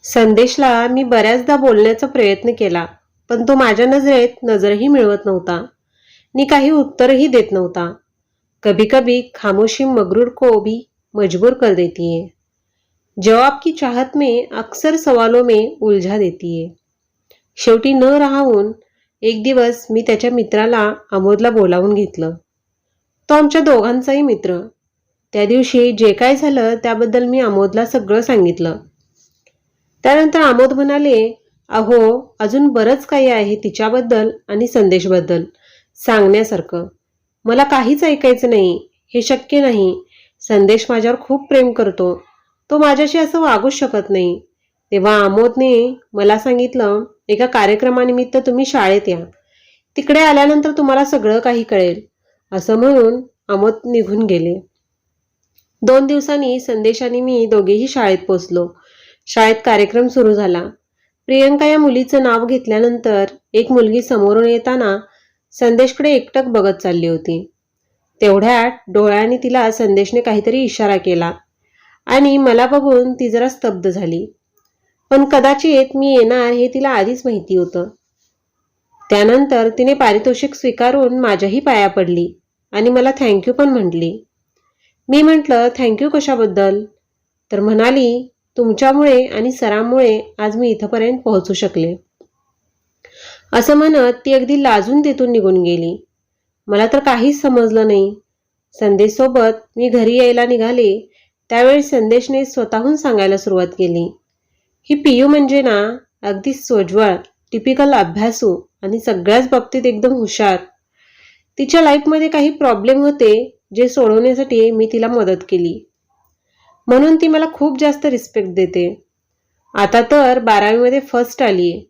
संदेशला मी बऱ्याचदा बोलण्याचा प्रयत्न केला, पण तो माझ्या नजरेत नजरही मिळवत नव्हता नि काही उत्तरही देत नव्हता. कभी कभी खामोशी मगरूर को भी मजबूर कर देती है. जवाब की चाहत में अक्सर सवालों में उलझा देती है. शेवटी न राहून एक दिवस मी त्याच्या मित्राला अमोदला बोलावून घेतलं. तो आमच्या दोघांचाही मित्र. त्या दिवशी जे काय झालं त्याबद्दल मी अमोदला सगळं सांगितलं. त्यानंतर अमोद म्हणाले, अहो, अजून बरंच काही आहे तिच्याबद्दल आणि संदेशबद्दल सांगण्यासारखं. मला काहीच ऐकायचं नाही. हे शक्य नाही. संदेश माझ्यावर खूप प्रेम करतो. तो माझ्याशी असं वागूच शकत नाही. तेव्हा अमोदने मला सांगितलं, एका कार्यक्रमानिमित्त तुम्ही शाळेत या. तिकडे आल्यानंतर तुम्हाला सगळं काही कळेल. असं म्हणून अमोद निघून गेले. 2 दिवसांनी संदेश आणि मी दोघेही शाळेत पोचलो. शाळेत कार्यक्रम सुरू झाला. प्रियंका या मुलीचं नाव घेतल्यानंतर एक मुलगी समोरून येताना संदेशकडे एकटक बघत चालली होती. तेवढ्यात डोळ्याने तिला संदेशने काहीतरी इशारा केला आणि मला बघून ती जरा स्तब्ध झाली. पण कदाचित मी येणार हे तिला आधीच माहिती होतं. त्यानंतर तिने पारितोषिक स्वीकारून माझ्याही पाया पडली आणि मला थँक्यू पण म्हटली. मी म्हटलं, थँक्यू कशाबद्दल? तर म्हणाली, तुमच्यामुळे आणि सरांमुळे आज मी इथपर्यंत पोहोचू शकले. असं म्हणत ती अगदी लाजून तिथून निघून गेली. मला तर काहीच समजलं नाही. संदेशसोबत मी घरी यायला निघाले त्यावेळी संदेशने स्वतःहून सांगायला सुरुवात केली, ही पियू म्हणजे ना अगदी सोज्वळ, टिपिकल अभ्यासू आणि सगळ्याच बाबतीत एकदम हुशार. तिच्या लाईफमध्ये काही प्रॉब्लेम होते जे सोडवण्यासाठी मी तिला मदत केली. म्हणून ती मला खूप जास्त रिस्पेक्ट देते. आता तर 12वी फर्स्ट आली आहे.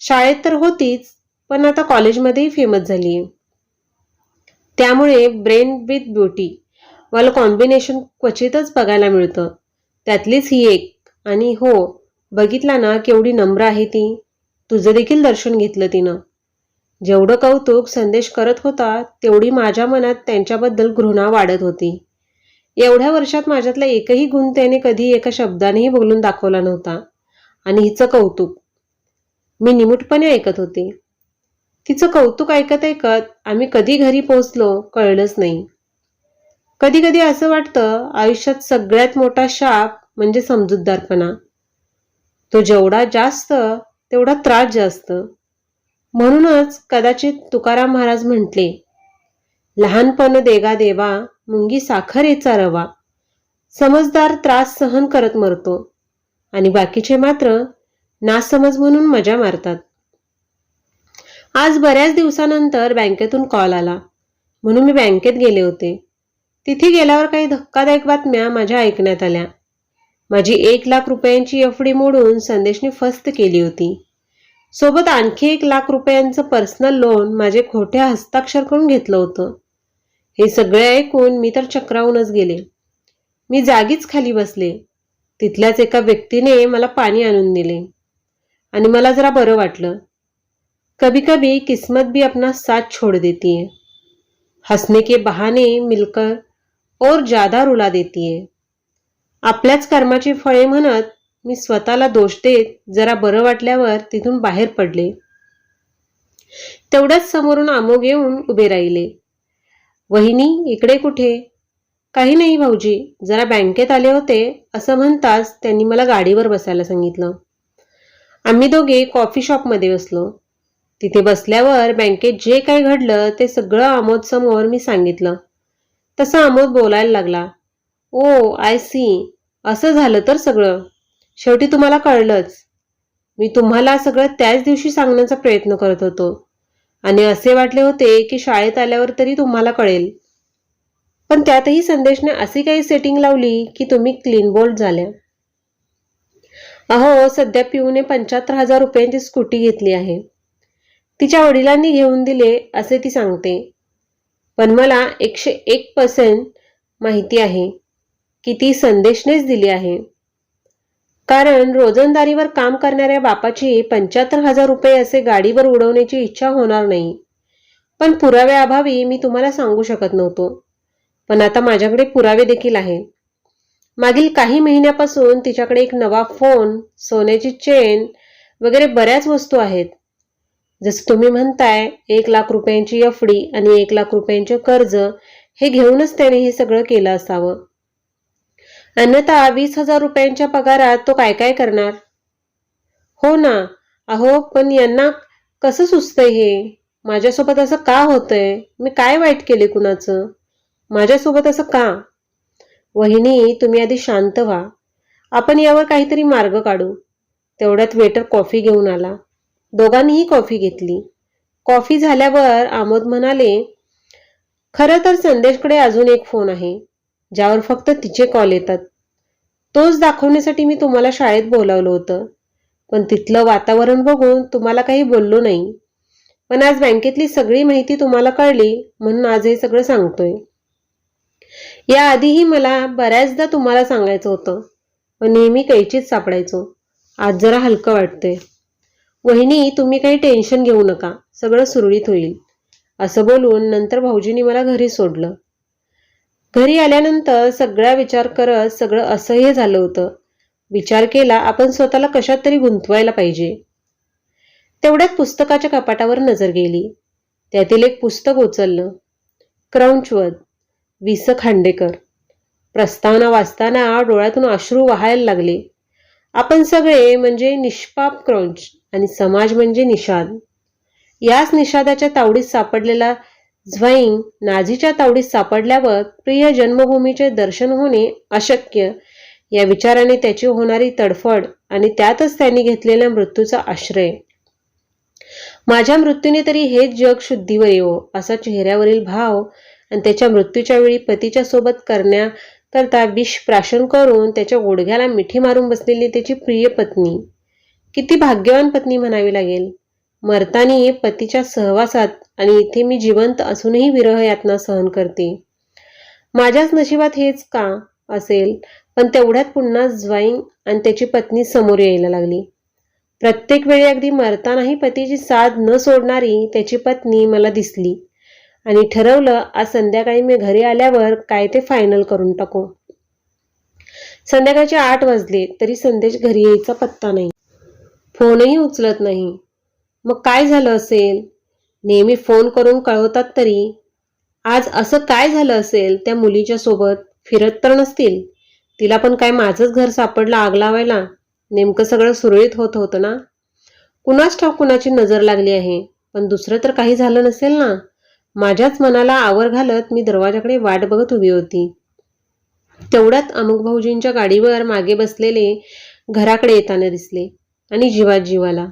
शाळेत तर होतीच, पण आता कॉलेजमध्येही फेमस झाली आहे. त्यामुळे ब्रेन विथ ब्युटी वालं कॉम्बिनेशन क्वचितच बघायला मिळतं. त्यातलीच ही एक. आणि हो, बघितला ना केवढी नम्र आहे ती. तुझं देखील दर्शन घेतलं तिनं. जेवढं कौतुक संदेश करत होता तेवढी माझ्या मनात त्यांच्याबद्दल घृणा वाढत होती. एवढ्या वर्षात माझ्यातला एकही गुण त्याने कधी एका शब्दानेही बोलून दाखवला नव्हता. आणि हिचं कौतुक मी निमूटपणे ऐकत होते. तिचं कौतुक ऐकत ऐकत आम्ही कधी घरी पोहोचलो कळलंच नाही. कधी कधी असं वाटतं आयुष्यात सगळ्यात मोठा शाप म्हणजे समजूतदारपणा. तो जेवढा जास्त तेवढा त्रास जास्त. म्हणूनच कदाचित तुकाराम महाराज म्हटले, लहानपण देगा देवा, मुंगी साखरेचा रवा. समजदार त्रास सहन करत मरतो आणि बाकीचे मात्र नासमज म्हणून मजा मारतात. आज बऱ्याच दिवसानंतर बँकेतून कॉल आला म्हणून मी बँकेत गेले होते. तिथे गेल्यावर काही धक्कादायक बातम्या माझ्या ऐकण्यात आल्या. माझी 1,00,000 रुपयांची एफडी मोडून संदेशने फस्त केली होती. सोबत आणखी 1,00,000 रुपयांचं पर्सनल लोन माझे खोट्या हस्ताक्षर करून घेतलं होतं. हे सगळे ऐकून मी तर चक्रावूनच गेले. मी जागीच खाली बसले. तिथल्याच एका व्यक्तीने मला पाणी आणून दिले आणि मला जरा बरं वाटलं. कभी कभी किस्मत भी अपना साथ छोड़ देती है. हंसने के बहाने मिलकर और ज्यादा रुला देती है. आपल्याच कर्माची फळे म्हणत मी स्वतःला दोष देत जरा बरं वाटल्यावर तिथून बाहेर पडले. तेवढ्याच समोरून अमोग येऊन उभे राहिले. वहिनी, इकडे कुठे? काही नाही भाऊजी, जरा बँकेत आले होते असं म्हणताच त्यांनी मला गाडीवर बसायला सांगितलं. आम्ही दोघे कॉफी शॉपमध्ये बसलो. तिथे बसल्यावर बँकेत जे काही घडलं ते सगळं अमोद समोर मी सांगितलं. तसं अमोद बोलायला लागला. ओ आय सी, असं झालं तर सगळं. शेवटी तुम्हाला कळलंच. मी तुम्हाला सगळं त्याच दिवशी सांगण्याचा प्रयत्न करत होतो आणि असे वाटले होते की शाळेत आल्यावर तरी तुम्हाला कळेल. पण त्यातही संदेशने अशी काही सेटिंग लावली की तुम्ही क्लीन बोल्ड झाल्या. अहो, सध्या पिऊने 75,000 रुपयांची स्कूटी घेतली आहे. तिच्या वडिलांनी घेऊन दिले असे ती सांगते. पण मला 101% माहिती आहे की ती संदेशनेच दिली आहे. कारण रोजंदारीवर काम करणाऱ्या बापाची 75,000 रुपये असे गाडीवर उडवण्याची इच्छा होणार नाही. पण पुराव्याअभावी मी तुम्हाला सांगू शकत नव्हतो. पण आता माझ्याकडे पुरावे देखील आहेत. मागील काही महिन्यापासून तिच्याकडे एक नवा फोन, सोन्याची चेन वगैरे बऱ्याच वस्तू आहेत. जसं तुम्ही म्हणताय 1,00,000 रुपयांची एफडी आणि 1,00,000 रुपयांचे कर्ज हे घेऊनच त्याने हे सगळं केलं असावं. अन्यथा 20,000 रुपयांच्या पगारात तो काय काय करणार? हो ना. अहो, पण यांना कसं सुचतंय हे? माझ्यासोबत असं का होतंय? मी काय वाईट केले कुणाचं? माझ्यासोबत असं का? वहिनी, तुम्ही आधी शांत व्हा. आपण यावर काहीतरी मार्ग काढू. तेवढ्यात वेटर कॉफी घेऊन आला. दोघांनीही कॉफी घेतली. कॉफी झाल्यावर आमोद म्हणाले, खरं तर संदेशकडे अजून एक फोन आहे, ज्यावर फक्त तिचे कॉल येतात. तोच दाखवण्यासाठी मी तुम्हाला शाळेत बोलावलं होतं. पण तिथलं वातावरण बघून तुम्हाला काही बोललो नाही. पण आज बँकेतली सगळी माहिती तुम्हाला कळली म्हणून आज हे सगळं सांगतोय. याआधीही मला बऱ्याचदा तुम्हाला सांगायचं होतं, पण नेहमी कैचीत सापडायचो. आज जरा हलकं वाटतंय. वहिनी, तुम्ही काही टेन्शन घेऊ नका, सगळं सुरळीत होईल. असं बोलून नंतर भाऊजींनी मला घरी सोडलं. घरी आल्यानंतर सगळा विचार करत सगळं असह्य झालं होतं. विचार केला आपण स्वतःला कशात तरी गुंतवायला पाहिजे. तेवढ्यात पुस्तकाच्या कपाटावर नजर गेली. त्यातील एक पुस्तक उचललं. क्रौंचवध, वि. स. खांडेकर. प्रस्तावना वाचताना डोळ्यातून अश्रू वाहायला लागले. आपण सगळे म्हणजे निष्पाप क्रौंच आणि समाज म्हणजे निषाद. याच निषादाच्या तावडीत सापडलेला झ्वाईंग नाझीच्या तावडीत सापडल्यावर प्रिय जन्मभूमीचे दर्शन होणे अशक्य या विचाराने त्याची होणारी तडफड आणि त्यातच त्यांनी घेतलेल्या मृत्यूचा आश्रय. माझ्या मृत्यूने तरी हेच जग शुद्धीवर येवो असा चेहऱ्यावरील भाव आणि त्याच्या मृत्यूच्या वेळी पतीच्या सोबत करण्याकरता विष प्राशन करून त्याच्या गुडघ्याला मिठी मारून बसलेली त्याची प्रिय पत्नी. किती भाग्यवान पत्नी म्हणावी लागेल. मरतानी पतीच्या सहवासात आणि इथे मी जिवंत असूनही विरह यातना सहन करते. माझ्याच नशिबात हेच का असेल. पण तेवढ्यात पुन्हा ज्वाईंग आणि त्याची पत्नी समोर यायला लागली. प्रत्येक वेळी अगदी मरतानाही पतीची साथ न सोडणारी त्याची पत्नी मला दिसली आणि ठरवलं आज संध्याकाळी मी घरी आल्यावर काय ते फायनल करून टाकू. संध्याकाळचे 8 वाजले तरी संदेश घरी यायचा पत्ता नाही. फोनही उचलत नाही. मग काय झालं असेल? नेहमी फोन करून कळवतात तरी आज असं काय झालं असेल? त्या मुलीच्या सोबत फिरत तर नसतील? तिला पण काय माझंच घर सापडलं आग लावायला? नेमकं सगळं सुरळीत होत होतं ना? कुणाच ठाऊक कुणाची नजर लागली आहे. पण दुसरं तर काही झालं नसेल ना? माझ्याच मनाला आवर घालत मी दरवाजाकडे वाट बघत उभी होती. तेवढ्यात अमुक भाऊजींच्या गाडीवर मागे बसलेले घराकडे येताना दिसले आणि जीवात जीव आला.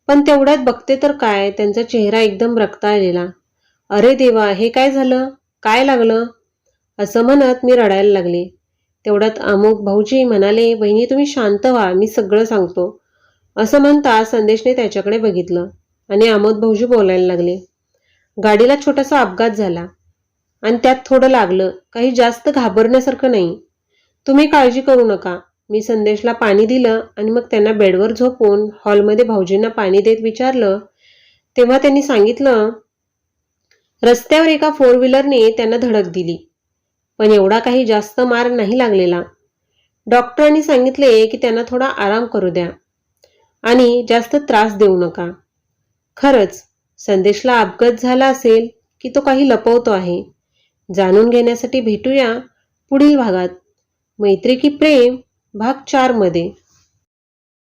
पण तेवढ्यात बघते तर काय, त्यांचा चेहरा एकदम रक्ताळलेला. अरे देवा, हे काय झालं? काय लागलं? असं म्हणत मी रडायला लागले. तेवढ्यात अमुक भाऊजी म्हणाले, बहिणी तुम्ही शांत व्हा, मी सगळं सांगतो. असं म्हणता संदेशने त्याच्याकडे बघितलं आणि अमोद भाऊजी बोलायला लागले. गाडीला छोटासा अपघात झाला आणि त्यात थोडं लागलं. काही जास्त घाबरण्यासारखं नाही. तुम्ही काळजी करू नका. मी संदेशला पाणी दिलं आणि मग त्यांना बेडवर झोपून हॉलमध्ये भाऊजींना पाणी देत विचारलं. तेव्हा त्यांनी सांगितलं, रस्त्यावर एका 4 व्हीलरने त्यांना धडक दिली. पण एवढा काही जास्त मार नाही लागलेला. डॉक्टरांनी सांगितले की त्यांना थोडा आराम करू द्या आणि जास्त त्रास देऊ नका. खरंच संदेशला अपघात झाला असेल की तो काही लपवतो आहे? जाणून घेण्यासाठी भेटूया पुढील भागात. मैत्री की प्रेम भाग 4 मध्ये.